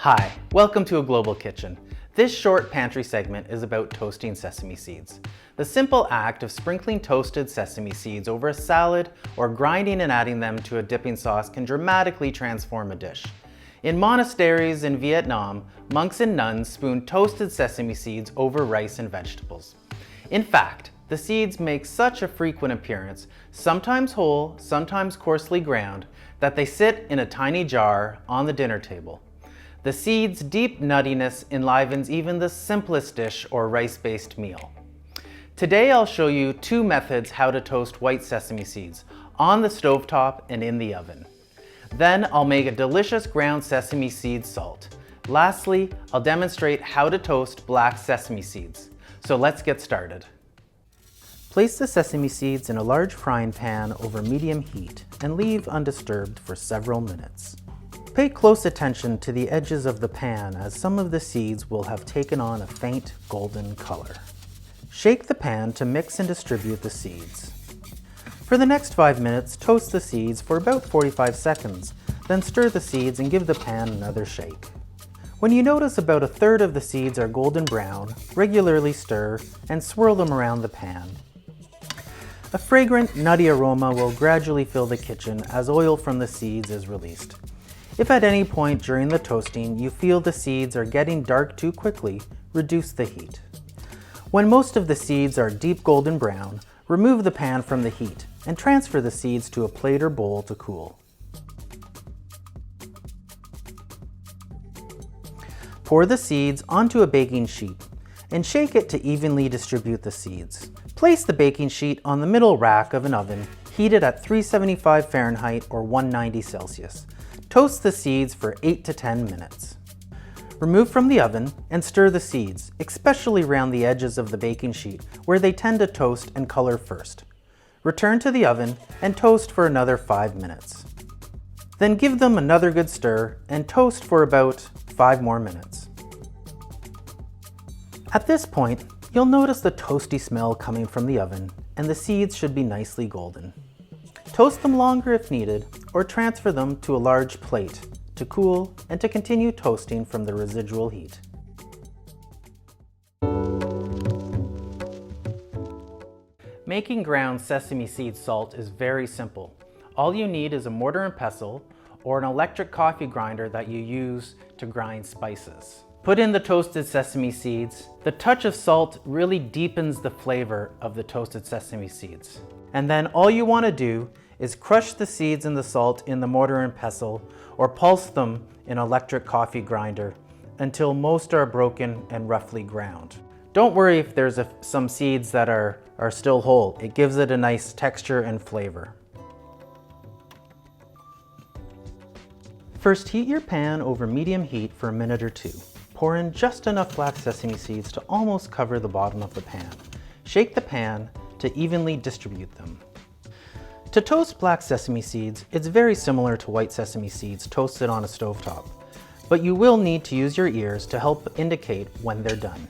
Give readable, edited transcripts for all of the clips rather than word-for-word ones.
Hi, welcome to A Global Kitchen. This short pantry segment is about toasting sesame seeds. The simple act of sprinkling toasted sesame seeds over a salad or grinding and adding them to a dipping sauce can dramatically transform a dish. In monasteries in Vietnam, monks and nuns spoon toasted sesame seeds over rice and vegetables. In fact, the seeds make such a frequent appearance, sometimes whole, sometimes coarsely ground, that they sit in a tiny jar on the dinner table. The seeds' deep nuttiness enlivens even the simplest dish or rice-based meal. Today I'll show you two methods how to toast white sesame seeds, on the stovetop and in the oven. Then I'll make a delicious ground sesame seed salt. Lastly, I'll demonstrate how to toast black sesame seeds. So let's get started. Place the sesame seeds in a large frying pan over medium heat and leave undisturbed for several minutes. Pay close attention to the edges of the pan as some of the seeds will have taken on a faint golden color. Shake the pan to mix and distribute the seeds. For the next 5 minutes, toast the seeds for about 45 seconds, then stir the seeds and give the pan another shake. When you notice about a third of the seeds are golden brown, regularly stir and swirl them around the pan. A fragrant, nutty aroma will gradually fill the kitchen as oil from the seeds is released. If at any point during the toasting you feel the seeds are getting dark too quickly, reduce the heat. When most of the seeds are deep golden brown, remove the pan from the heat and transfer the seeds to a plate or bowl to cool. Pour the seeds onto a baking sheet and shake it to evenly distribute the seeds. Place the baking sheet on the middle rack of an oven heated at 375 Fahrenheit or 190 Celsius. Toast the seeds for 8 to 10 minutes. Remove from the oven and stir the seeds, especially around the edges of the baking sheet where they tend to toast and color first. Return to the oven and toast for another 5 minutes. Then give them another good stir and toast for about 5 more minutes. At this point, you'll notice the toasty smell coming from the oven and the seeds should be nicely golden. Toast them longer if needed, or transfer them to a large plate to cool and to continue toasting from the residual heat. Making ground sesame seed salt is very simple. All you need is a mortar and pestle or an electric coffee grinder that you use to grind spices. Put in the toasted sesame seeds. The touch of salt really deepens the flavor of the toasted sesame seeds. And then all you want to do is crush the seeds and the salt in the mortar and pestle or pulse them in an electric coffee grinder until most are broken and roughly ground. Don't worry if there's some seeds that are still whole. It gives it a nice texture and flavor. First, heat your pan over medium heat for a minute or two. Pour in just enough black sesame seeds to almost cover the bottom of the pan. Shake the pan to evenly distribute them. To toast black sesame seeds, it's very similar to white sesame seeds toasted on a stovetop, but you will need to use your ears to help indicate when they're done.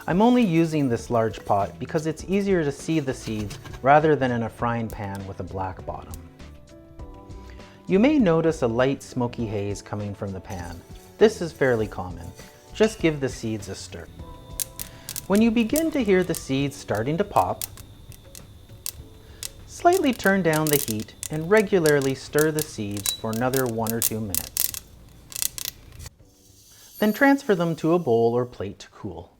I'm only using this large pot because it's easier to see the seeds rather than in a frying pan with a black bottom. You may notice a light smoky haze coming from the pan. This is fairly common. Just give the seeds a stir. When you begin to hear the seeds starting to pop, slightly turn down the heat and regularly stir the seeds for another 1 or 2 minutes. Then transfer them to a bowl or plate to cool.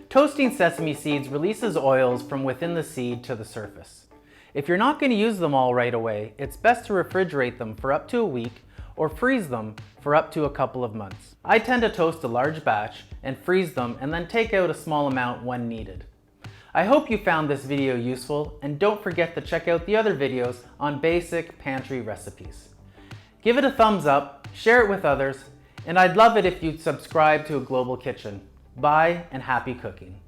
Toasting sesame seeds releases oils from within the seed to the surface. If you're not going to use them all right away, it's best to refrigerate them for up to a week or freeze them for up to a couple of months. I tend to toast a large batch and freeze them and then take out a small amount when needed. I hope you found this video useful, and don't forget to check out the other videos on Basic Pantry Recipes. Give it a thumbs up, share it with others, and I'd love it if you'd subscribe to A Global Kitchen. Bye and happy cooking.